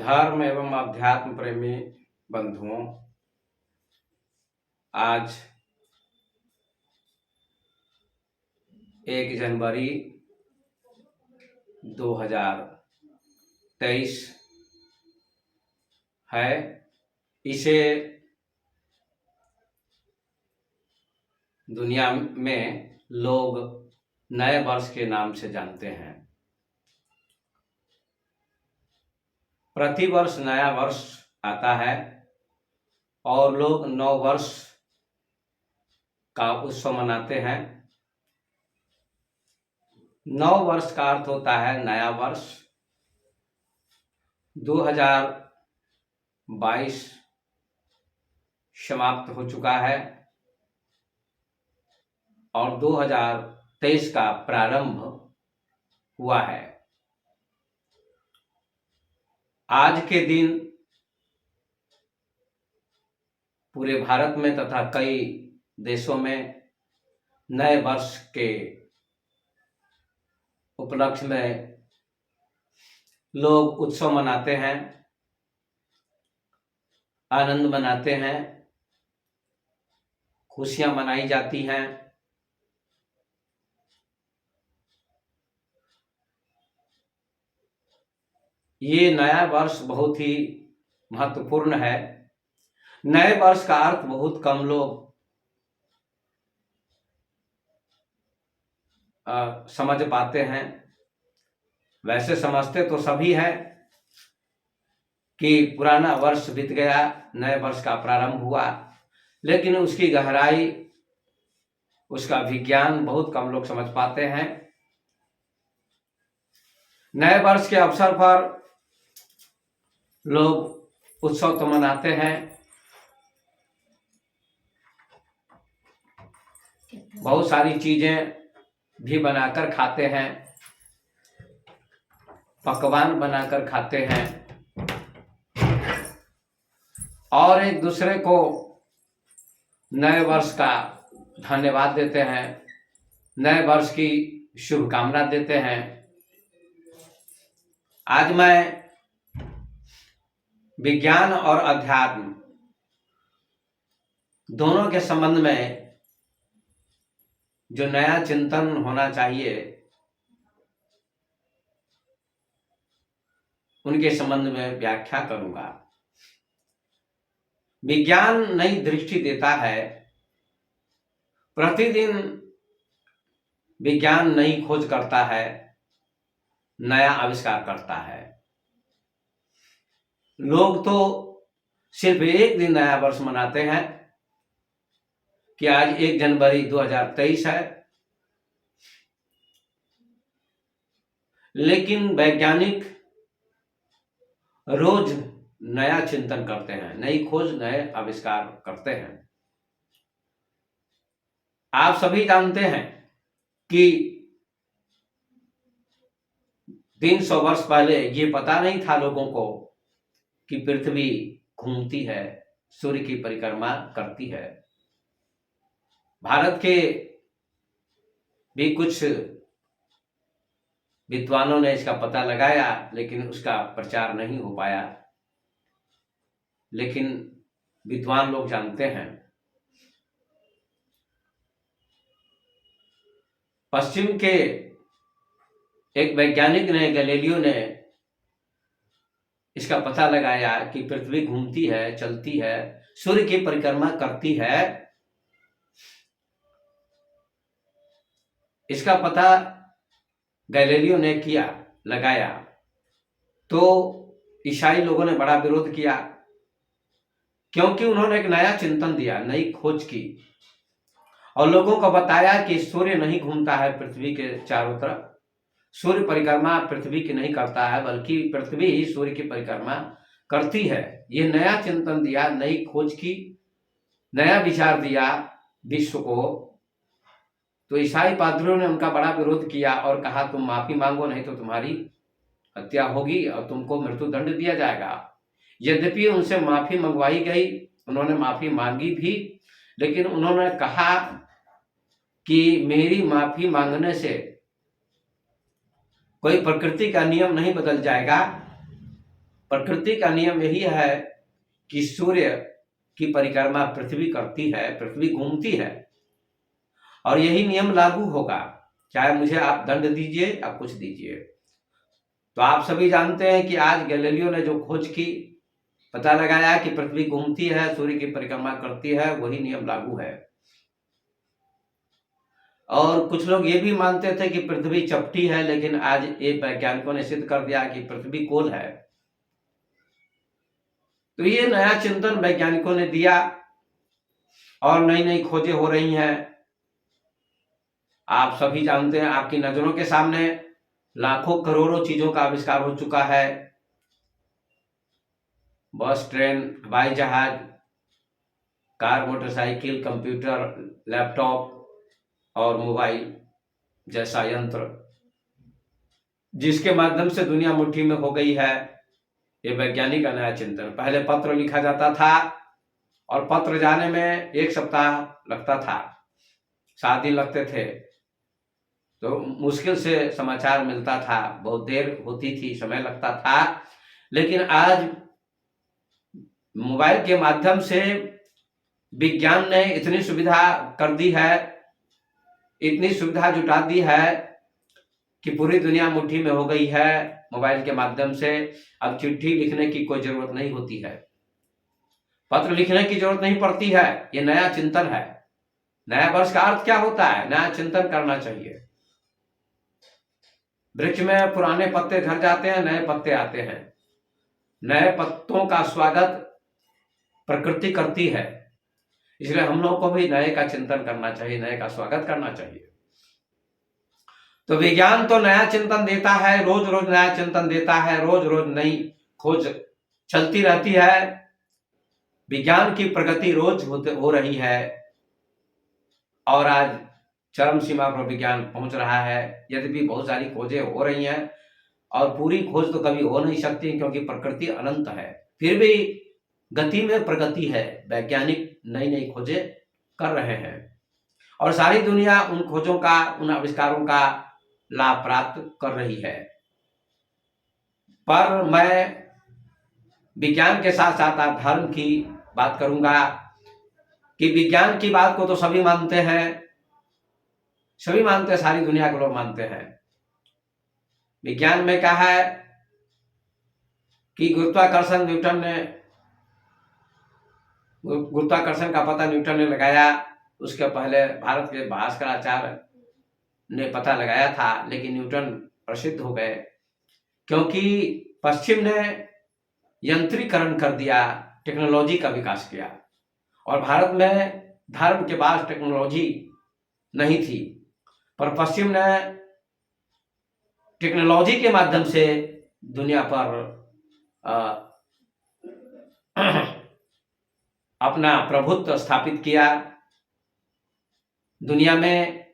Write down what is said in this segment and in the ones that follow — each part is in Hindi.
धर्म एवं अध्यात्म प्रेमी बंधुओं, आज 1 जनवरी 2023 है। इसे दुनिया में लोग नए वर्ष के नाम से जानते हैं। प्रतिवर्ष नया वर्ष आता है और लोग नव वर्ष का उत्सव मनाते हैं। नव वर्ष का अर्थ होता है नया वर्ष। 2022 समाप्त हो चुका है और 2023 का प्रारंभ हुआ है। आज के दिन पूरे भारत में तथा कई देशों में नए वर्ष के उपलक्ष्य में लोग उत्सव मनाते हैं, आनंद मनाते हैं, खुशियां मनाई जाती हैं। ये नया वर्ष बहुत ही महत्वपूर्ण है। नए वर्ष का अर्थ बहुत कम लोग समझ पाते हैं। वैसे समझते तो सभी हैं कि पुराना वर्ष बीत गया, नए वर्ष का प्रारंभ हुआ, लेकिन उसकी गहराई, उसका विज्ञान बहुत कम लोग समझ पाते हैं। नए वर्ष के अवसर पर लोग उत्सव तो मनाते हैं, बहुत सारी चीजें भी बनाकर खाते हैं, पकवान बनाकर खाते हैं और एक दूसरे को नए वर्ष का धन्यवाद देते हैं, नए वर्ष की शुभकामना देते हैं। आज मैं विज्ञान और अध्यात्म दोनों के संबंध में जो नया चिंतन होना चाहिए, उनके संबंध में व्याख्या करूंगा। विज्ञान नई दृष्टि देता है। प्रतिदिन विज्ञान नई खोज करता है, नया आविष्कार करता है। लोग तो सिर्फ एक दिन नया वर्ष मनाते हैं कि आज 1 जनवरी 2023 है, लेकिन वैज्ञानिक रोज नया चिंतन करते हैं, नई खोज, नए आविष्कार करते हैं। आप सभी जानते हैं कि 300 वर्ष पहले ये पता नहीं था लोगों को कि पृथ्वी घूमती है, सूर्य की परिक्रमा करती है। भारत के भी कुछ विद्वानों ने इसका पता लगाया, लेकिन उसका प्रचार नहीं हो पाया। लेकिन विद्वान लोग जानते हैं। पश्चिम के एक वैज्ञानिक ने, गैलीलियो ने, इसका पता लगाया कि पृथ्वी घूमती है, चलती है, सूर्य की परिक्रमा करती है। इसका पता गैलीलियो ने लगाया तो ईसाई लोगों ने बड़ा विरोध किया, क्योंकि उन्होंने एक नया चिंतन दिया, नई खोज की और लोगों को बताया कि सूर्य नहीं घूमता है पृथ्वी के चारों तरफ, सूर्य परिक्रमा पृथ्वी की नहीं करता है, बल्कि पृथ्वी ही सूर्य की परिक्रमा करती है। ये नया चिंतन दिया, नई खोज की, नया विचार दिया विश्व को। तो ईसाई पादरियों ने उनका बड़ा विरोध किया और कहा, तुम माफी मांगो, नहीं तो तुम्हारी हत्या होगी और तुमको मृत्यु दंड दिया जाएगा। यद्यपि उनसे माफी मंगवाई गई, उन्होंने माफी मांगी भी, लेकिन उन्होंने कहा कि मेरी माफी मांगने से कोई प्रकृति का नियम नहीं बदल जाएगा, प्रकृति का नियम यही है कि सूर्य की परिक्रमा पृथ्वी करती है, पृथ्वी घूमती है, और यही नियम लागू होगा, चाहे मुझे आप दंड दीजिए या कुछ दीजिए। तो आप सभी जानते हैं कि आज गैलीलियो ने जो खोज की, पता लगाया कि पृथ्वी घूमती है, सूर्य की परिक्रमा करती है, वही नियम लागू है। और कुछ लोग ये भी मानते थे कि पृथ्वी चपटी है, लेकिन आज ये वैज्ञानिकों ने सिद्ध कर दिया कि पृथ्वी गोल है। तो ये नया चिंतन वैज्ञानिकों ने दिया और नई नई खोजें हो रही हैं। आप सभी जानते हैं, आपकी नजरों के सामने लाखों करोड़ों चीजों का आविष्कार हो चुका है। बस, ट्रेन, हवाई जहाज, कार, मोटरसाइकिल, कंप्यूटर, लैपटॉप और मोबाइल जैसा यंत्र, जिसके माध्यम से दुनिया मुट्ठी में हो गई है। ये वैज्ञानिक का नया चिंतन। पहले पत्र लिखा जाता था और पत्र जाने में 1 सप्ताह लगता था, 7 दिन लगते थे, तो मुश्किल से समाचार मिलता था, बहुत देर होती थी, समय लगता था। लेकिन आज मोबाइल के माध्यम से विज्ञान ने इतनी सुविधा कर दी है, इतनी सुविधा जुटा दी है कि पूरी दुनिया मुट्ठी में हो गई है मोबाइल के माध्यम से। अब चिट्ठी लिखने की कोई जरूरत नहीं होती है, पत्र लिखने की जरूरत नहीं पड़ती है। ये नया चिंतन है। नया वर्ष का अर्थ क्या होता है? नया चिंतन करना चाहिए। वृक्ष में पुराने पत्ते झड़ जाते हैं, नए पत्ते आते हैं। नए पत्तों का स्वागत प्रकृति करती है, इसलिए हम लोग को भी नए का चिंतन करना चाहिए, नए का स्वागत करना चाहिए। तो विज्ञान तो नया चिंतन देता है, रोज रोज नया चिंतन देता है, रोज रोज नई खोज चलती रहती है। विज्ञान की प्रगति रोज हो रही है और आज चरम सीमा पर विज्ञान पहुंच रहा है। यद्यपि बहुत सारी खोजें हो रही हैं और पूरी खोज तो कभी हो नहीं सकती, क्योंकि प्रकृति अनंत है। फिर भी गति में प्रगति है, वैज्ञानिक नई नई खोजें कर रहे हैं और सारी दुनिया उन खोजों का, उन आविष्कारों का लाभ प्राप्त कर रही है। पर मैं विज्ञान के साथ साथ धर्म की बात करूंगा कि विज्ञान की बात को तो सभी मानते हैं, सभी मानते हैं, सारी दुनिया के लोग मानते हैं। विज्ञान में क्या है कि गुरुत्वाकर्षण का पता न्यूटन ने लगाया। उसके पहले भारत के भास्कराचार्य ने पता लगाया था, लेकिन न्यूटन प्रसिद्ध हो गए क्योंकि पश्चिम ने यंत्रीकरण कर दिया, टेक्नोलॉजी का विकास किया और भारत में धर्म के पास टेक्नोलॉजी नहीं थी, पर पश्चिम ने टेक्नोलॉजी के माध्यम से दुनिया पर अपना प्रभुत्व स्थापित किया। दुनिया में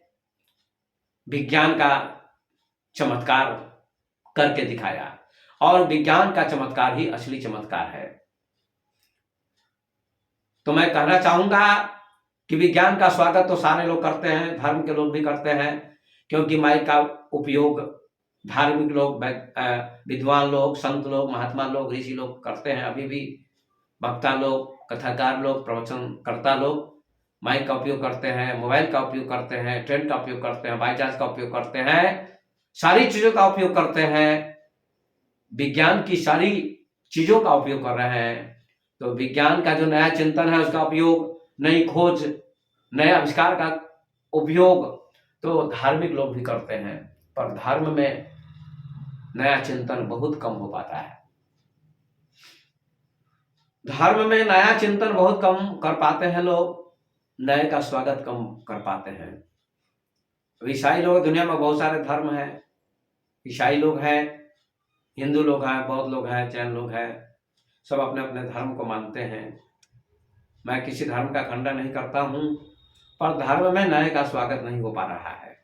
विज्ञान का चमत्कार करके दिखाया और विज्ञान का चमत्कार ही असली चमत्कार है। तो मैं कहना चाहूंगा कि विज्ञान का स्वागत तो सारे लोग करते हैं, धर्म के लोग भी करते हैं, क्योंकि माइक का उपयोग धार्मिक लोग, विद्वान लोग, संत लोग, महात्मा लोग, ऋषि लोग करते हैं। अभी भी वक्ता लोग, कथाकार लोग, प्रवचनकर्ता लोग माइक का उपयोग करते हैं, मोबाइल का उपयोग करते हैं, ट्रेन का उपयोग करते हैं, हवाई जहाज का उपयोग करते हैं, सारी चीजों का उपयोग करते हैं, विज्ञान की सारी चीजों का उपयोग कर रहे हैं। तो विज्ञान का जो नया चिंतन है, उसका उपयोग, नई खोज, नए आविष्कार का उपयोग तो धार्मिक लोग भी करते हैं, पर धर्म में नया चिंतन बहुत कम हो पाता है। धर्म में नया चिंतन बहुत कम कर पाते हैं लोग, नए का स्वागत कम कर पाते हैं। ईसाई लोग, दुनिया में बहुत सारे धर्म हैं, ईसाई लोग हैं, हिंदू लोग हैं, बौद्ध लोग हैं, जैन लोग हैं, सब अपने अपने धर्म को मानते हैं। मैं किसी धर्म का खंडन नहीं करता हूं, पर धर्म में नए का स्वागत नहीं हो पा रहा है।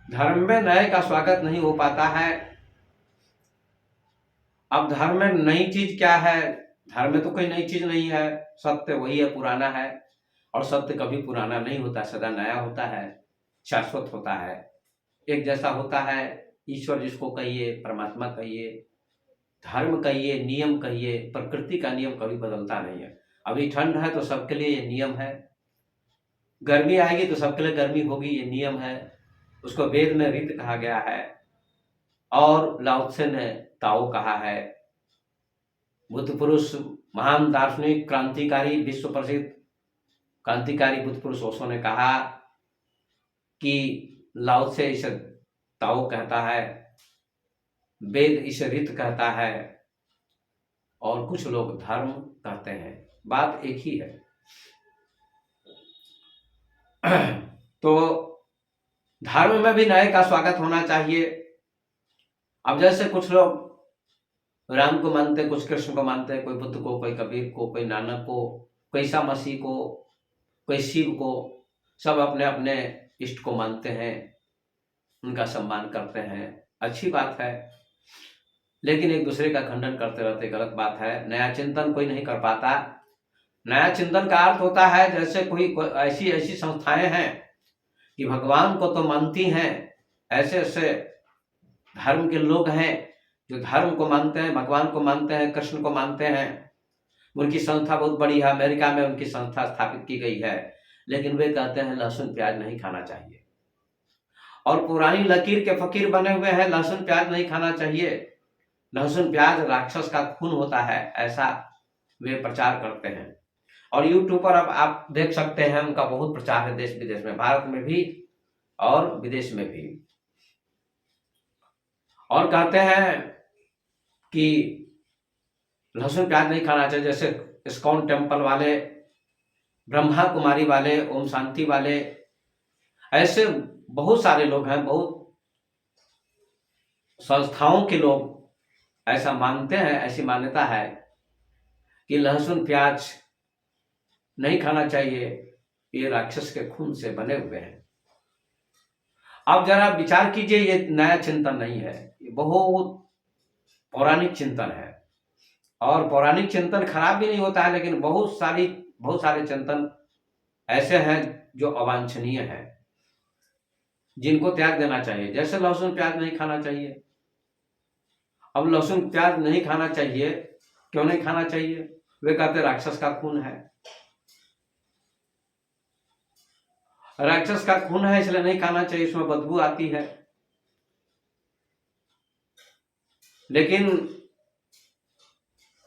धर्म में नए का स्वागत नहीं हो पाता है। अब धर्म में नई चीज क्या है? धर्म में तो कोई नई चीज नहीं है, सत्य वही है, पुराना है, और सत्य कभी पुराना नहीं होता, सदा नया होता है, शाश्वत होता है, एक जैसा होता है। ईश्वर जिसको कहिए, परमात्मा कहिए, धर्म कहिए, नियम कहिए, प्रकृति का नियम कभी बदलता नहीं है। अभी ठंड है तो सबके लिए ये नियम है, गर्मी आएगी तो सबके लिए गर्मी होगी, ये नियम है। उसको वेद में ऋत कहा गया है और लाओ त्से ने ताओ कहा है। बुद्ध पुरुष, महान दार्शनिक, क्रांतिकारी, विश्व प्रसिद्ध क्रांतिकारी बुद्ध पुरुष ओशो ने कहा कि लाओ त्से इसे ताओ कहता है, वेद इसे ऋत कहता है और कुछ लोग धर्म कहते हैं, बात एक ही है। तो धर्म में भी नए का स्वागत होना चाहिए। अब जैसे कुछ लोग राम को मानते, कुछ कृष्ण को मानते हैं, कोई बुद्ध को, कोई कबीर को, कोई नानक को, कोई ईसा मसीह को, कोई शिव को, सब अपने अपने इष्ट को मानते हैं, उनका सम्मान करते हैं, अच्छी बात है। लेकिन एक दूसरे का खंडन करते रहते, गलत बात है। नया चिंतन कोई नहीं कर पाता। नया चिंतन का अर्थ होता है जैसे कोई ऐसी ऐसी संस्थाएं हैं कि भगवान को तो मानती हैं, ऐसे ऐसे धर्म के लोग हैं जो धर्म को मानते हैं, भगवान को मानते हैं, कृष्ण को मानते हैं। उनकी संस्था बहुत बड़ी है, अमेरिका में उनकी संस्था स्थापित की गई है, लेकिन वे कहते हैं लहसुन प्याज नहीं खाना चाहिए। और पुरानी लकीर के फकीर बने हुए हैं, लहसुन प्याज नहीं खाना चाहिए, लहसुन प्याज राक्षस का खून होता है, ऐसा वे प्रचार करते हैं। और यूट्यूब पर अब आप देख सकते हैं, उनका बहुत प्रचार है देश विदेश में, भारत में भी और विदेश में भी। और कहते हैं कि लहसुन प्याज नहीं खाना चाहिए। जैसे इस्कॉन टेम्पल वाले, ब्रह्मा कुमारी वाले, ओम शांति वाले, ऐसे बहुत सारे लोग हैं, बहुत संस्थाओं के लोग ऐसा मानते हैं, ऐसी मान्यता है कि लहसुन प्याज नहीं खाना चाहिए, ये राक्षस के खून से बने हुए हैं। अब जरा विचार कीजिए, ये नया चिंतन नहीं है, ये बहुत पौराणिक चिंतन है। और पौराणिक चिंतन खराब भी नहीं होता है, लेकिन बहुत सारे चिंतन ऐसे हैं जो अवांछनीय हैं, जिनको त्याग देना चाहिए। जैसे लहसुन प्याज नहीं खाना चाहिए। अब लहसुन प्याज नहीं खाना चाहिए, क्यों नहीं खाना चाहिए? वे कहते राक्षस का खून है, राक्षस का खून है इसलिए नहीं खाना चाहिए, इसमें बदबू आती है। लेकिन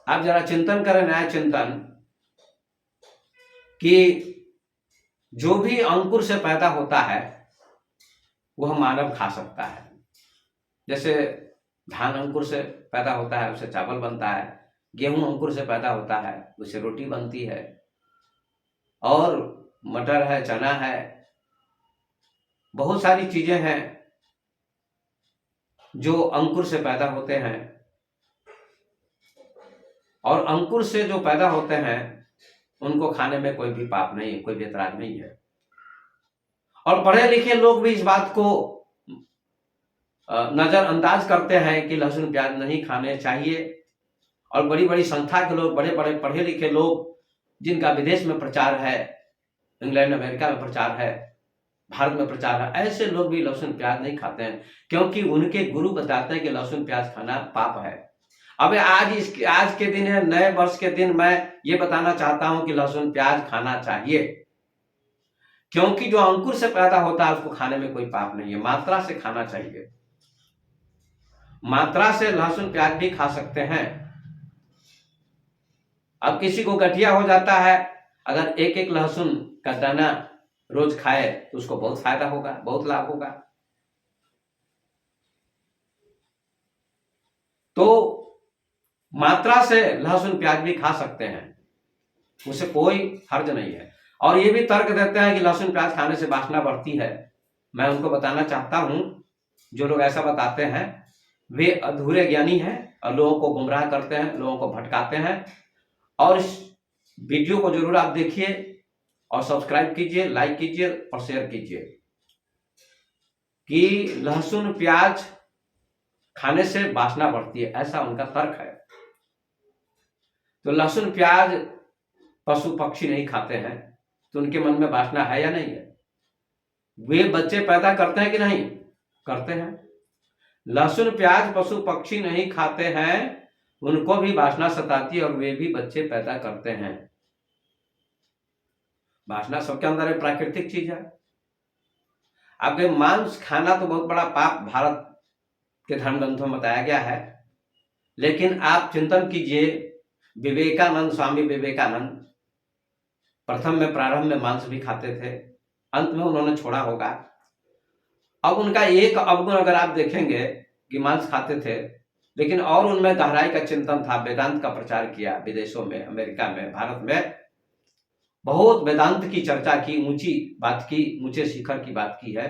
आप जरा चिंतन करें, नया चिंतन, कि जो भी अंकुर से पैदा होता है वह मानव खा सकता है। जैसे धान अंकुर से पैदा होता है, उससे चावल बनता है, गेहूं अंकुर से पैदा होता है, उससे रोटी बनती है, और मटर है, चना है, बहुत सारी चीजें हैं जो अंकुर से पैदा होते हैं। और अंकुर से जो पैदा होते हैं उनको खाने में कोई भी पाप नहीं है, कोई भी ऐतराज नहीं है। और पढ़े लिखे लोग भी इस बात को नजरअंदाज करते हैं कि लहसुन प्याज नहीं खाने चाहिए। और बड़ी बड़ी संस्था के लोग, बड़े बड़े पढ़े लिखे लोग, जिनका विदेश में प्रचार है, इंग्लैंड अमेरिका में प्रचार है, भारत में प्रचार है, ऐसे लोग भी लहसुन प्याज नहीं खाते हैं, क्योंकि उनके गुरु बताते हैं कि लहसुन प्याज खाना पाप है। अब आज के दिन है, नए वर्ष के दिन, मैं ये बताना चाहता हूं कि लहसुन प्याज खाना चाहिए, क्योंकि जो अंकुर से पैदा होता है उसको खाने में कोई पाप नहीं है। मात्रा से खाना चाहिए, मात्रा से लहसुन प्याज भी खा सकते हैं। अब किसी को गठिया हो जाता है, अगर एक एक लहसुन का दाना रोज खाए तो उसको बहुत फायदा होगा, बहुत लाभ होगा। तो मात्रा से लहसुन प्याज भी खा सकते हैं, उससे कोई हर्ज नहीं है। और ये भी तर्क देते हैं कि लहसुन प्याज खाने से वासना बढ़ती है। मैं उनको बताना चाहता हूं, जो लोग ऐसा बताते हैं वे अधूरे ज्ञानी हैं और लोगों को गुमराह करते हैं, लोगों को भटकाते हैं। और इस वीडियो को जरूर आप देखिए और सब्सक्राइब कीजिए, लाइक कीजिए और शेयर कीजिए कि लहसुन प्याज खाने से वासना बढ़ती है, ऐसा उनका तर्क है। तो लहसुन प्याज पशु पक्षी नहीं खाते हैं, तो उनके मन में वासना है या नहीं है? वे बच्चे पैदा करते हैं कि नहीं? करते हैं। लहसुन प्याज पशु पक्षी नहीं खाते हैं, उनको भी वासना सताती है और वे भी बच्चे पैदा करते हैं। वासना सबके अंदर एक प्राकृतिक चीज है। आपके मांस खाना तो बहुत बड़ा पाप भारत के धर्म ग्रंथों में बताया गया है, लेकिन आप चिंतन कीजिए, विवेकानंद, स्वामी विवेकानंद प्रथम में प्रारंभ में मांस भी खाते थे, अंत में उन्होंने छोड़ा होगा। अब उनका एक अवगुण अगर आप देखेंगे कि मांस खाते थे, लेकिन और उनमें गहराई का चिंतन था, वेदांत का प्रचार किया विदेशों में, अमेरिका में, भारत में बहुत वेदांत की चर्चा की, ऊंची बात की, ऊंचे शिखर की बात की है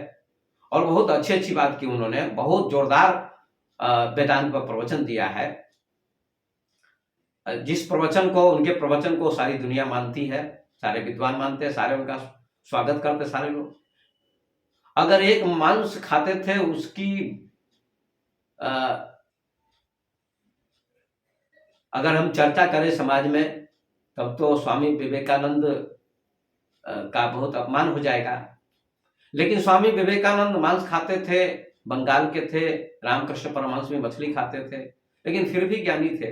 और बहुत अच्छी अच्छी बात की उन्होंने, बहुत जोरदार वेदांत पर प्रवचन दिया है। जिस प्रवचन को, उनके प्रवचन को सारी दुनिया मानती है, सारे विद्वान मानते हैं, सारे उनका स्वागत करते सारे लोग। अगर एक मांस खाते थे उसकी अगर हम चर्चा करें समाज में, तब तो स्वामी विवेकानंद का बहुत अपमान हो जाएगा। लेकिन स्वामी विवेकानंद मांस खाते थे, बंगाल के थे, रामकृष्ण परमहंस भी मछली खाते थे, लेकिन फिर भी ज्ञानी थे।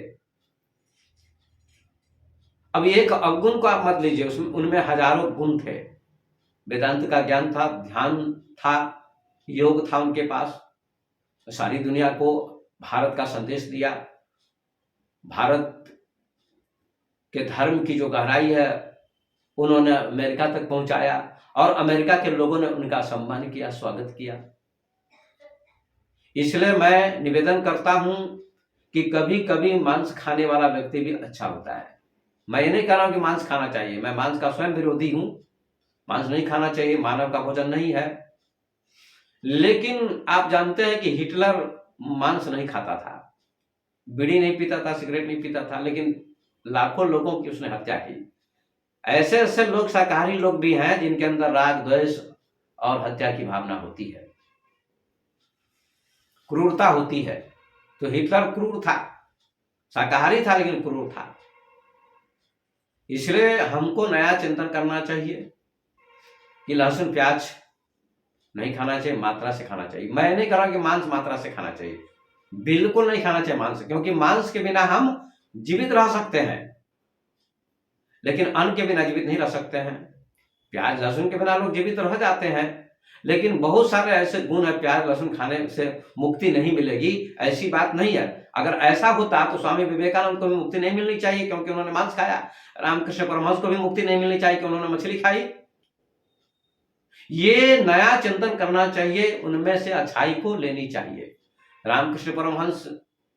अब एक अवगुण को आप मत लीजिए, उसमें उनमें हजारों गुण थे। वेदांत का ज्ञान था, ध्यान था, योग था उनके पास, सारी दुनिया को भारत का संदेश दिया, भारत के धर्म की जो गहराई है उन्होंने अमेरिका तक पहुंचाया और अमेरिका के लोगों ने उनका सम्मान किया, स्वागत किया। इसलिए मैं निवेदन करता हूं कि कभी कभी मांस खाने वाला व्यक्ति भी अच्छा होता है। मैं ये नहीं कह रहा हूं कि मांस खाना चाहिए, मैं मांस का स्वयं विरोधी हूं, मांस नहीं खाना चाहिए, मानव का भोजन नहीं है। लेकिन आप जानते हैं कि हिटलर मांस नहीं खाता था, बीड़ी नहीं पीता था, सिगरेट नहीं पीता था, लेकिन लाखों लोगों की उसने हत्या की। ऐसे ऐसे लोग, शाकाहारी लोग भी हैं जिनके अंदर राग, द्वेष और हत्या की भावना होती है, क्रूरता होती है। तो हिटलर क्रूर था, शाकाहारी था लेकिन क्रूर था। इसलिए हमको नया चिंतन करना चाहिए कि लहसुन प्याज नहीं खाना चाहिए, मात्रा से खाना चाहिए। मैं नहीं कह रहा कि मांस मात्रा से खाना चाहिए, बिल्कुल नहीं खाना चाहिए मांस, क्योंकि मांस के बिना हम जीवित रह सकते हैं, लेकिन अन्न के बिना जीवित नहीं रह सकते हैं। प्याज लहसुन के बिना लोग जीवित रह जाते हैं, लेकिन बहुत सारे ऐसे गुण है, प्याज लहसुन खाने से मुक्ति नहीं मिलेगी, ऐसी बात नहीं है। अगर ऐसा होता तो स्वामी विवेकानंद को भी मुक्ति नहीं मिलनी चाहिए क्योंकि उन्होंने मांस खाया, रामकृष्ण परमहंस को भी मुक्ति नहीं मिलनी चाहिए क्योंकि उन्होंने मछली खाई। ये नया चिंतन करना चाहिए, उनमें से अच्छाई को लेनी चाहिए। रामकृष्ण परमहंस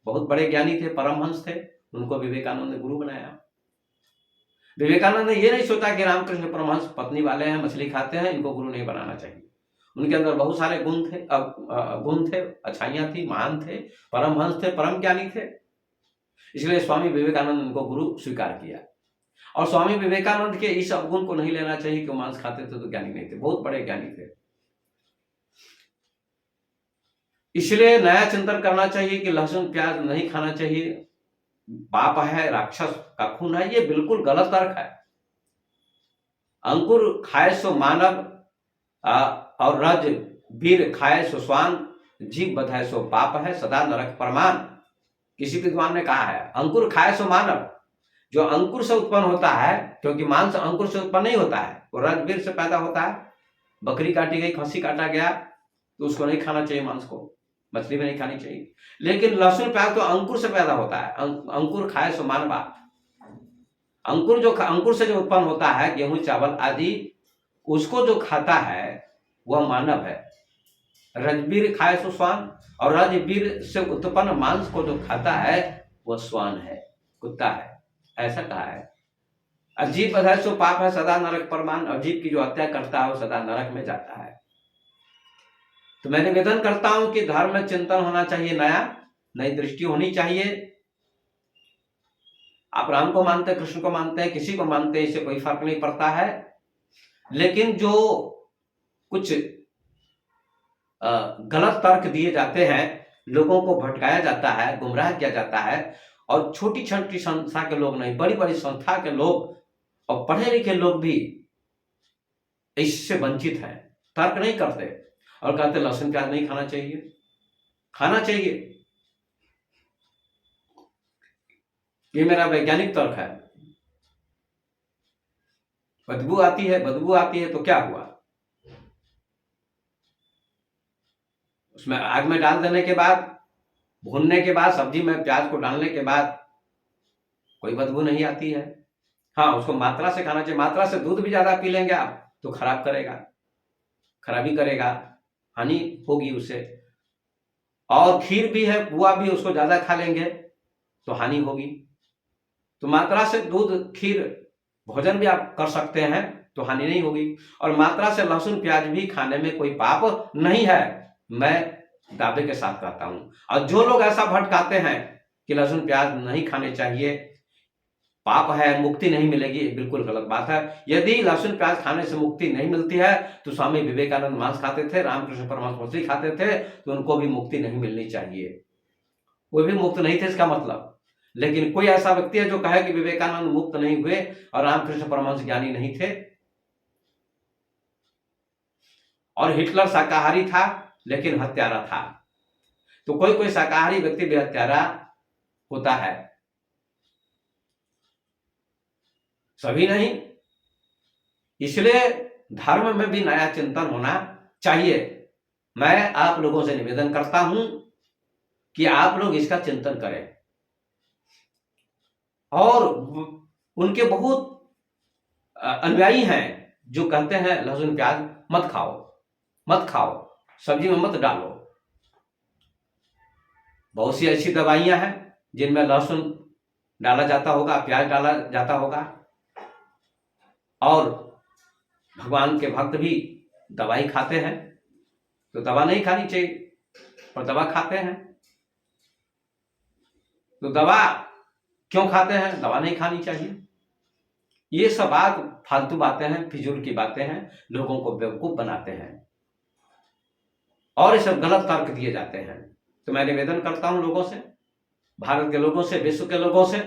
बहुत बड़े ज्ञानी थे, परमहंस थे, उनको विवेकानंद ने गुरु बनाया। विवेकानंद ने ये नहीं सोचा कि रामकृष्ण परमहंस पत्नी वाले हैं, मछली खाते हैं, इनको गुरु नहीं बनाना चाहिए। उनके अंदर बहुत सारे गुण थे, अच्छाइयां थी, महान थे, परमहंस थे, परम ज्ञानी थे। इसलिए स्वामी विवेकानंद ने उनको गुरु स्वीकार किया। और स्वामी विवेकानंद के इस अवगुण को नहीं लेना चाहिए कि मांस खाते थे तो ज्ञानी नहीं थे, बहुत बड़े ज्ञानी थे। इसलिए नया चिंतन करना चाहिए कि लहसुन प्याज नहीं खाना चाहिए, पाप है, राक्षस का खून है, ये बिल्कुल गलत तर्क है। अंकुर खाए सो मानव और रज वीर खाए सो स्वान, जीव बधाए सो पाप है, सदा नरक परमान। किसी विद्वान ने कहा है अंकुर खाए सो मानव, जो अंकुर से उत्पन्न होता है, क्योंकि मांस अंकुर से उत्पन्न नहीं होता है, वो रजबीर से पैदा होता है। बकरी काटी गई, खस्सी काटा गया तो उसको नहीं खाना चाहिए, मांस को, मछली भी नहीं खानी चाहिए। लेकिन लहसुन प्याज तो अंकुर से पैदा होता है, अंकुर खाए सो मानवा। अंकुर से जो उत्पन्न होता है, गेहूं चावल आदि, उसको जो खाता है वह मानव है। रजबीर खाए सो स्वान, और रजबीर से उत्पन्न मांस को जो खाता है वह स्वान है, कुत्ता है, ऐसा कहा है। अजीब बधाए सो पाप है, सदा नरक परमान। अजीब की जो हत्या करता है वो सदा नरक में जाता है। तो मैं निवेदन करता हूं कि धर्म में चिंतन होना चाहिए, नई दृष्टि होनी चाहिए। आप राम को मानते हैं, कृष्ण को मानते हैं, किसी को मानते हैं, इससे कोई फर्क नहीं पड़ता है। लेकिन जो कुछ गलत तर्क दिए जाते हैं, लोगों को भटकाया जाता है, गुमराह किया जाता है, और छोटी छोटी संस्था के लोग नहीं, बड़ी बड़ी संस्था के लोग और पढ़े लिखे लोग भी इससे वंचित हैं, तर्क नहीं करते और कहते लहसुन प्याज नहीं खाना चाहिए। खाना चाहिए, ये मेरा वैज्ञानिक तर्क है। बदबू आती है, बदबू आती है तो क्या हुआ? उसमें आग में डाल देने के बाद, भूनने के बाद, सब्जी में प्याज को डालने के बाद कोई बदबू नहीं आती है। हाँ, उसको मात्रा से खाना चाहिए। मात्रा से दूध भी ज्यादा पी लेंगे आप तो खराब करेगा, खराबी करेगा, हानि होगी उससे। और खीर भी है, पुआ भी, उसको ज्यादा खा लेंगे तो हानि होगी। तो मात्रा से दूध, खीर, भोजन भी आप कर सकते हैं तो हानि नहीं होगी। और मात्रा से लहसुन प्याज भी खाने में कोई पाप नहीं है, मैं दावे के साथ कहता हूं। और जो लोग ऐसा भटकाते हैं कि लहसुन प्याज नहीं खाने चाहिए, पाप है, मुक्ति नहीं मिलेगी, बिल्कुल गलत बात है। यदि लहसुन प्याज खाने से मुक्ति नहीं मिलती है तो स्वामी विवेकानंद मांस खाते थे, रामकृष्ण परमहंस मछली खाते थे, तो उनको भी मुक्ति नहीं मिलनी चाहिए। वो भी मुक्त नहीं थे इसका मतलब। लेकिन कोई ऐसा व्यक्ति है जो कहे कि विवेकानंद मुक्त नहीं हुए और रामकृष्ण परमहंस ज्ञानी नहीं थे। और हिटलर शाकाहारी था लेकिन हत्यारा था। तो कोई कोई शाकाहारी व्यक्ति भी हत्यारा होता है, सभी नहीं। इसलिए धर्म में भी नया चिंतन होना चाहिए। मैं आप लोगों से निवेदन करता हूं कि आप लोग इसका चिंतन करें। और उनके बहुत अनुयायी हैं जो कहते हैं लहसुन प्याज मत खाओ, मत खाओ, सब्जी में मत डालो। बहुत सी ऐसी दवाइयां हैं जिनमें लहसुन डाला जाता होगा, प्याज डाला जाता होगा। और भगवान के भक्त भी दवाई खाते हैं, तो दवा नहीं खानी चाहिए, और दवा खाते हैं। तो दवा क्यों खाते हैं? दवा नहीं खानी चाहिए। ये सब बात फालतू बातें हैं, फिजूल की बातें हैं, लोगों को बेवकूफ बनाते हैं और ये सब गलत तर्क दिए जाते हैं। तो मैं निवेदन करता हूं लोगों से, भारत के लोगों से, विश्व के लोगों से,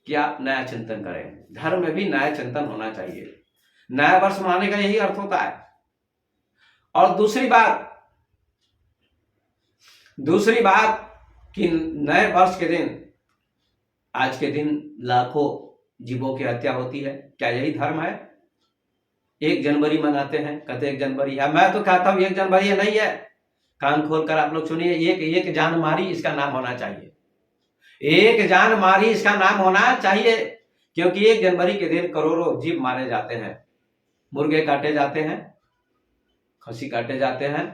कि आप नया चिंतन करें। धर्म में भी नया चिंतन होना चाहिए। नया वर्ष मनाने का यही अर्थ होता है। और दूसरी बात कि नए वर्ष के दिन, आज के दिन लाखों जीवों की हत्या होती है। क्या यही धर्म है? 1 जनवरी मनाते हैं, कहते 1 जनवरी है। मैं तो कहता हूं 1 जनवरी नहीं है। कान खोलकर आप लोग सुनिए, एक जान मारी इसका नाम होना चाहिए। एक जान मारी इसका नाम होना चाहिए, क्योंकि 1 जनवरी के दिन करोड़ों जीव मारे जाते हैं। मुर्गे काटे जाते हैं, खसी काटे जाते हैं,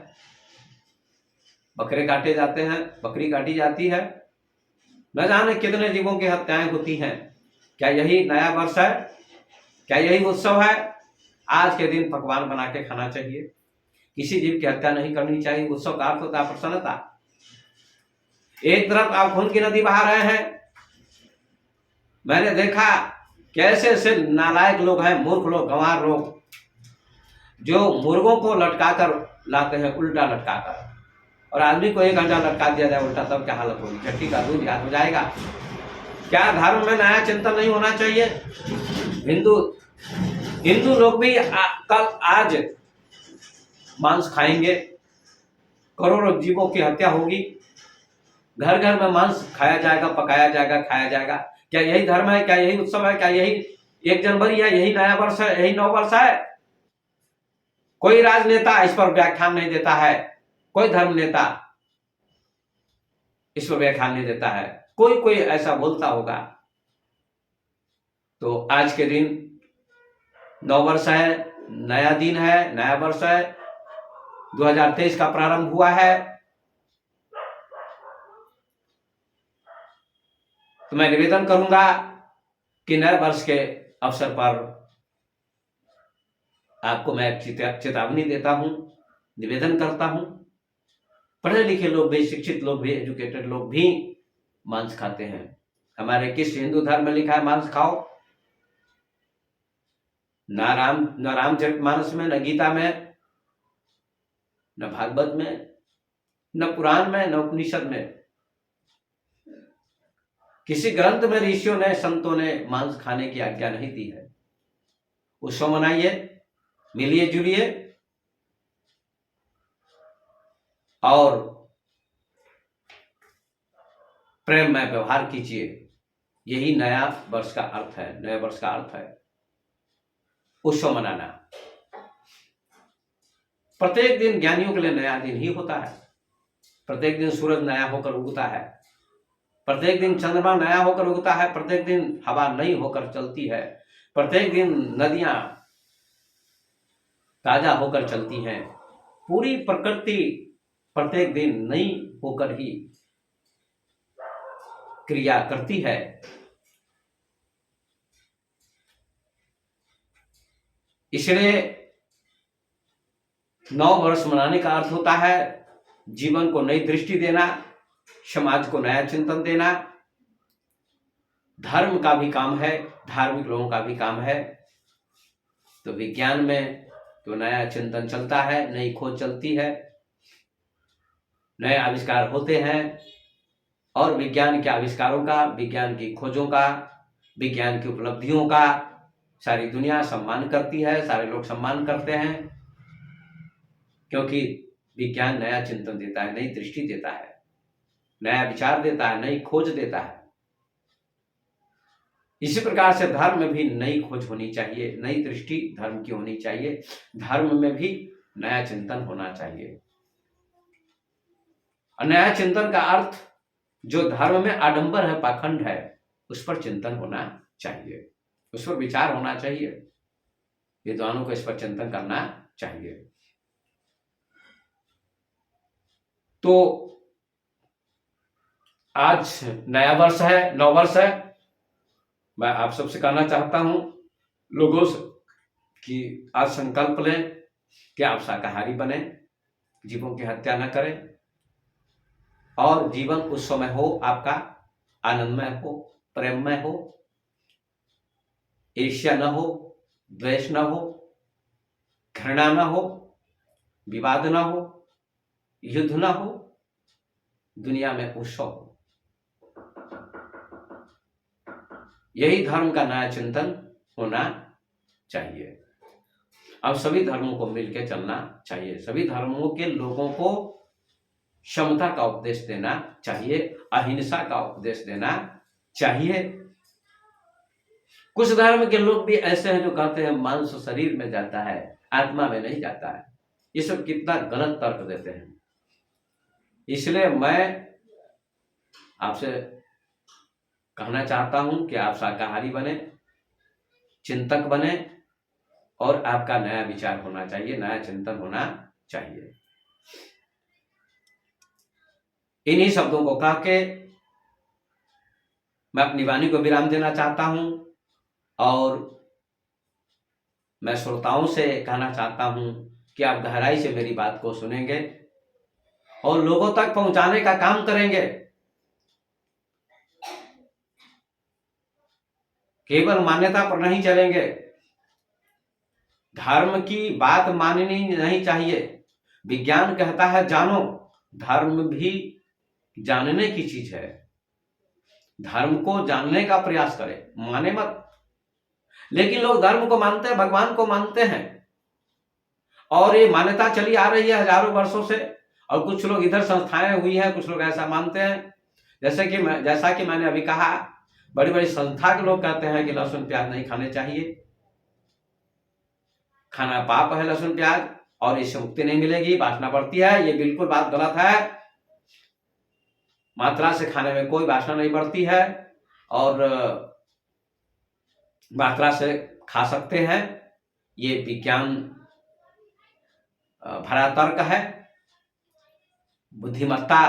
बकरे काटे जाते हैं, बकरी काटी जाती है, न जाने कितने जीवों की हत्याएं होती हैं। क्या यही नया वर्ष है? क्या यही उत्सव है? आज के दिन पकवान बना के खाना चाहिए, किसी जीव की हत्या नहीं करनी चाहिए। उत्सव का अर्थ होता है प्रसन्नता। एक तरफ आप खून की नदी बहा रहे हैं। मैंने देखा कैसे ऐसे नालायक लोग हैं, मूर्ख लोग, गंवार लोग, जो मुर्गों को लटकाकर लाते हैं, उल्टा लटकाकर। और आदमी को 1 घंटा लटका दिया जाए उल्टा, तब क्या हालत होगी? चट्टी का दूध याद हो जाएगा। क्या धर्म में नया चिंतन नहीं होना चाहिए? हिंदू लोग भी आज मांस खाएंगे, करोड़ों जीवों की हत्या होगी, घर घर में मांस खाया जाएगा, पकाया जाएगा, खाया जाएगा। क्या यही धर्म है? क्या यही उत्सव है? क्या यही 1 जनवरी है? यही नया वर्ष है? यही नव वर्ष है? कोई राजनेता इस पर व्याख्यान नहीं देता है, कोई धर्म नेता इस पर व्याख्यान नहीं देता है। कोई कोई ऐसा बोलता होगा। तो आज के दिन नव वर्ष है, नया दिन है, नया वर्ष है, 2023 का प्रारंभ हुआ है। तो मैं निवेदन करूंगा कि नए वर्ष के अवसर पर आपको मैं चेतावनी देता हूं, निवेदन करता हूं। पढ़े लिखे लोग भी, शिक्षित लोग भी, एजुकेटेड लोग भी मांस खाते हैं। हमारे किस हिंदू धर्म में लिखा है मांस खाओ? न रामचरितमानस में, न गीता में, न भागवत में, न पुराण में, न उपनिषद में, किसी ग्रंथ में ऋषियों ने, संतों ने मांस खाने की आज्ञा नहीं दी है। उत्सव मनाइए, मिलिए जुलिए और प्रेम में व्यवहार कीजिए। यही नया वर्ष का अर्थ है। नया वर्ष का अर्थ है उत्सव मनाना। प्रत्येक दिन ज्ञानियों के लिए नया दिन ही होता है। प्रत्येक दिन सूरज नया होकर उगता है, प्रत्येक दिन चंद्रमा नया होकर उगता है, प्रत्येक दिन हवा नई होकर चलती है, प्रत्येक दिन नदियां ताजा होकर चलती हैं। पूरी प्रकृति प्रत्येक दिन नई होकर ही क्रिया करती है। इसलिए नव वर्ष मनाने का अर्थ होता है जीवन को नई दृष्टि देना, समाज को नया चिंतन देना। धर्म का भी काम है, धार्मिक लोगों का भी काम है। तो विज्ञान में तो नया चिंतन चलता है, नई खोज चलती है, नए आविष्कार होते हैं और विज्ञान के आविष्कारों का, विज्ञान की खोजों का, विज्ञान की उपलब्धियों का सारी दुनिया सम्मान करती है, सारे लोग सम्मान करते हैं, क्योंकि विज्ञान नया चिंतन देता है, नई दृष्टि देता है, नया विचार देता है, नई खोज देता है। इसी प्रकार से धर्म में भी नई खोज होनी चाहिए, नई दृष्टि धर्म की होनी चाहिए, धर्म में भी नया चिंतन होना चाहिए। और नया चिंतन का अर्थ जो धर्म में आडंबर है, पाखंड है, उस पर चिंतन होना चाहिए, उस पर विचार होना चाहिए। विद्वानों को इस पर चिंतन करना चाहिए। तो आज नया वर्ष है, नव वर्ष है। मैं आप सबसे कहना चाहता हूं लोगों से कि आज संकल्प लें कि आप शाकाहारी बने, जीवों की हत्या न करें और जीवन उस समय हो आपका आनंदमय हो, प्रेममय हो, ईर्ष्या न हो, द्वेष न हो, घृणा न हो, विवाद न हो, युद्ध न हो, दुनिया में उत्सव हो। यही धर्म का नया चिंतन होना चाहिए। अब सभी धर्मों को मिलकर चलना चाहिए, सभी धर्मों के लोगों को समता का उपदेश देना चाहिए, अहिंसा का उपदेश देना चाहिए। कुछ धर्म के लोग भी ऐसे हैं जो कहते हैं मांस शरीर में जाता है, आत्मा में नहीं जाता है। ये सब कितना गलत तर्क देते हैं। इसलिए मैं आपसे कहना चाहता हूं कि आप शाकाहारी बने, चिंतक बने और आपका नया विचार होना चाहिए, नया चिंतन होना चाहिए। इन्हीं शब्दों को कह के मैं अपनी वाणी को विराम देना चाहता हूं और मैं श्रोताओं से कहना चाहता हूं कि आप गहराई से मेरी बात को सुनेंगे और लोगों तक पहुंचाने का काम करेंगे। केवल मान्यता पर नहीं चलेंगे। धर्म की बात माननी नहीं चाहिए। विज्ञान कहता है जानो, धर्म भी जानने की चीज है। धर्म को जानने का प्रयास करें, माने मत। लेकिन लोग धर्म को मानते हैं, भगवान को मानते हैं और ये मान्यता चली आ रही है हजारों वर्षों से। और कुछ लोग इधर संस्थाएं हुई हैं, कुछ लोग ऐसा मानते हैं। जैसा कि मैंने अभी कहा, बड़ी बड़ी संस्था के लोग कहते हैं कि लहसुन प्याज नहीं खाने चाहिए, खाना पाप है लहसुन प्याज और इससे मुक्ति नहीं मिलेगी, वासना बढ़ती है। ये बिल्कुल बात गलत है। मात्रा से खाने में कोई वासना नहीं बढ़ती है और मात्रा से खा सकते हैं। ये विज्ञान भरा तर्क है, बुद्धिमत्ता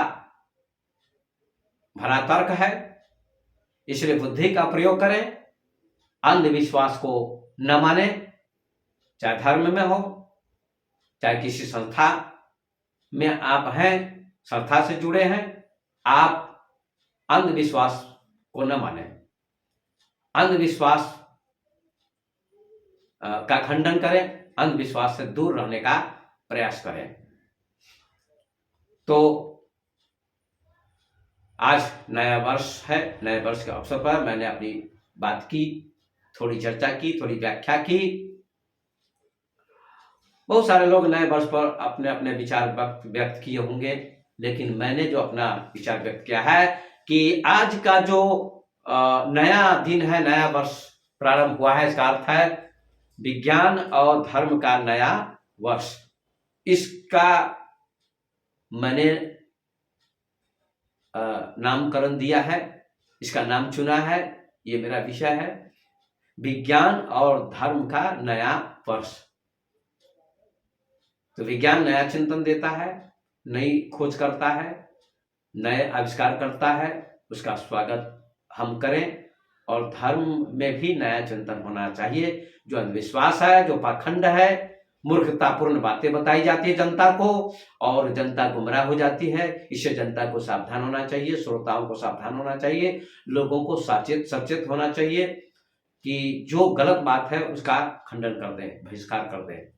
भरा तर्क है। इसलिए बुद्धि का प्रयोग करें, अंधविश्वास को न माने, चाहे धर्म में हो, चाहे किसी संस्था में आप हैं, संस्था से जुड़े हैं, आप अंधविश्वास को न माने। अंधविश्वास का खंडन करें, अंधविश्वास से दूर रहने का प्रयास करें। तो आज नया वर्ष है, नए वर्ष के अवसर पर मैंने अपनी बात की, थोड़ी चर्चा की, थोड़ी व्याख्या की। बहुत सारे लोग नए वर्ष पर अपने अपने विचार व्यक्त किए होंगे, लेकिन मैंने जो अपना विचार व्यक्त किया है कि आज का जो नया दिन है, नया वर्ष प्रारंभ हुआ है, इसका अर्थ है विज्ञान और धर्म का नया वर्ष। इसका मैंने नामकरण दिया है, इसका नाम चुना है, ये मेरा विषय है, विज्ञान और धर्म का नया वर्ष। तो विज्ञान नया चिंतन देता है, नई खोज करता है, नए आविष्कार करता है, उसका स्वागत हम करें। और धर्म में भी नया चिंतन होना चाहिए। जो अंधविश्वास है, जो पाखंड है, मूर्खतापूर्ण बातें बताई जाती है जनता को और जनता गुमराह हो जाती है। इससे जनता को सावधान होना चाहिए, श्रोताओं को सावधान होना चाहिए, लोगों को सचेत होना चाहिए कि जो गलत बात है उसका खंडन कर दें, बहिष्कार कर दें।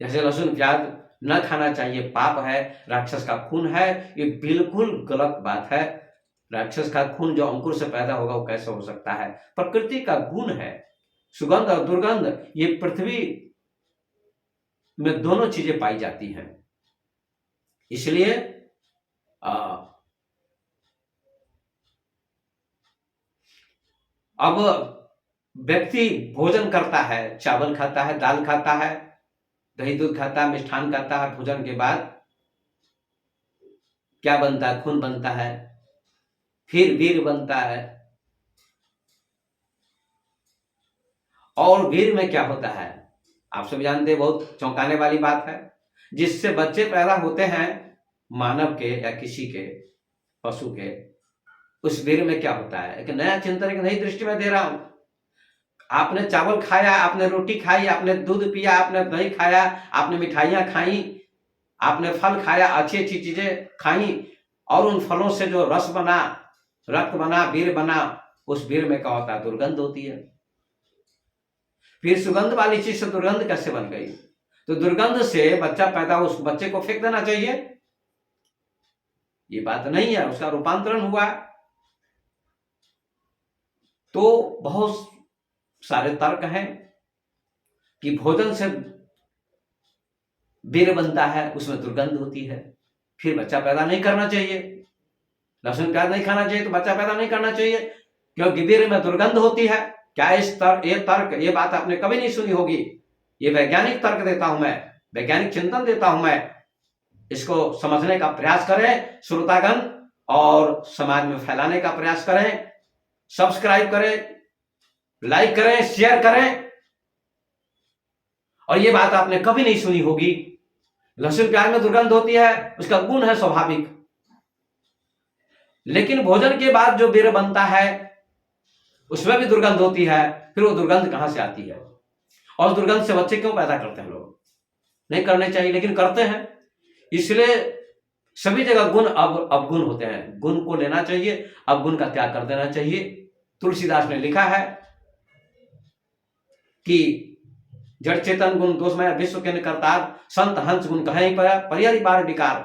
जैसे लहसुन प्याज न खाना चाहिए, पाप है, राक्षस का खून है, ये बिल्कुल गलत बात है। राक्षस का खून जो अंकुर से पैदा होगा वो कैसे हो सकता है? प्रकृति का गुण है। सुगंध और दुर्गंध ये पृथ्वी में दोनों चीजें पाई जाती हैं। इसलिए अब व्यक्ति भोजन करता है, चावल खाता है, दाल खाता है, दही दूध खाता है, मिष्ठान खाता है। भोजन के बाद क्या बनता है? खून बनता है, फिर वीर बनता है। और वीर में क्या होता है आप सब जानते हैं, बहुत चौंकाने वाली बात है। जिससे बच्चे पैदा होते हैं, मानव के या किसी के, पशु के, उस वीर में क्या होता है? एक नया चिंतन, एक नई दृष्टि में दे रहा हूं। आपने चावल खाया, आपने रोटी खाई, आपने दूध पिया, आपने दही खाया, आपने मिठाइयां खाई, आपने फल खाया, अच्छी अच्छी चीजें खाई, और उन फलों से जो रस बना, रक्त बना, वीर बना, उस वीर में क्या होता है? दुर्गंध होती है। फिर सुगंध वाली चीज से दुर्गंध कैसे बन गई? तो दुर्गंध से बच्चा पैदा, उस बच्चे को फेंक देना चाहिए? ये बात नहीं है, उसका रूपांतरण हुआ। तो बहुत सारे तर्क हैं कि भोजन से वीर बनता है, उसमें दुर्गंध होती है, फिर बच्चा पैदा नहीं करना चाहिए। लहसुन प्याज नहीं खाना चाहिए तो बच्चा पैदा नहीं करना चाहिए, क्योंकि वीर में दुर्गंध होती है। क्या ये बात आपने कभी नहीं सुनी होगी? ये वैज्ञानिक तर्क देता हूं मैं, वैज्ञानिक चिंतन देता हूं मैं। इसको समझने का प्रयास करें श्रोतागण, और समाज में फैलाने का प्रयास करें। सब्सक्राइब करें, लाइक करें, शेयर करें। और ये बात आपने कभी नहीं सुनी होगी। लहसुन प्याज में दुर्गंध होती है, उसका गुण है स्वाभाविक, लेकिन भोजन के बाद जो वीर बनता है उसमें भी दुर्गंध होती है। फिर वो दुर्गंध कहां से आती है? और दुर्गंध से बच्चे क्यों पैदा करते हैं लोग? नहीं करने चाहिए, लेकिन करते हैं। इसलिए सभी जगह गुण अवगुण होते हैं, गुण को लेना चाहिए, अवगुण का त्याग कर देना चाहिए। तुलसीदास ने लिखा है कि जड़ चेतन गुण दोषमय विश्व के करतार, संत हंस गुण कहीं परिहरि बार विकार।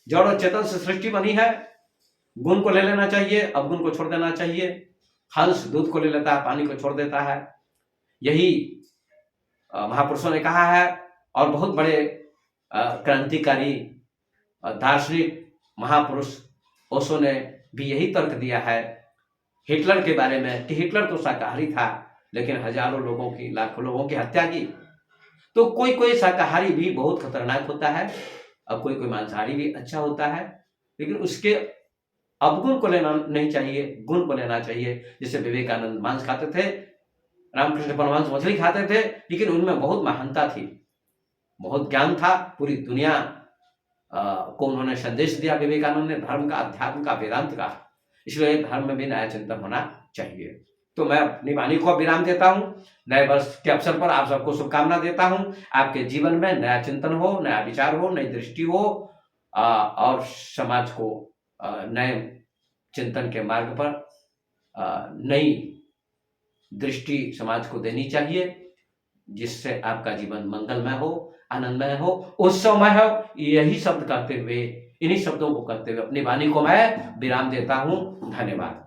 जड़ और चेतन से सृष्टि बनी है, गुण को ले लेना चाहिए, अवगुण को छोड़ देना चाहिए। हंस दूध को ले लेता है, पानी को छोड़ देता है। यही महापुरुषों ने कहा है, और बहुत बड़े क्रांतिकारी दार्शनिक महापुरुष ओशो ने भी यही तर्क दिया है हिटलर के बारे में, कि हिटलर तो शाकाहारी था, लेकिन हजारों लोगों की, लाखों लोगों की हत्या की। तो कोई कोई शाकाहारी भी बहुत खतरनाक होता है, और कोई कोई मांसाहारी भी अच्छा होता है, लेकिन उसके अवगुण को लेना नहीं चाहिए, गुण को लेना चाहिए। जैसे विवेकानंद मांस खाते थे, रामकृष्ण परमहंस मछली खाते थे, लेकिन उनमें बहुत महानता थी, बहुत ज्ञान था। पूरी दुनिया को उन्होंने संदेश दिया विवेकानंद ने, धर्म का, अध्यात्म का, वेदांत का। इसलिए धर्म में भी नया चिंतन होना चाहिए। तो मैं अपनी वाणी को विराम देता हूं। नए वर्ष के अवसर पर आप सबको शुभकामना देता हूं। आपके जीवन में नया चिंतन हो, नया विचार हो, नई दृष्टि हो, और समाज को नए चिंतन के मार्ग पर नई दृष्टि समाज को देनी चाहिए, जिससे आपका जीवन मंगलमय हो, आनंदमय हो, उत्सवमय हो। यही शब्द कहते हुए, इन्हीं शब्दों को कहते हुए अपनी वाणी को मैं विराम देता हूं। धन्यवाद।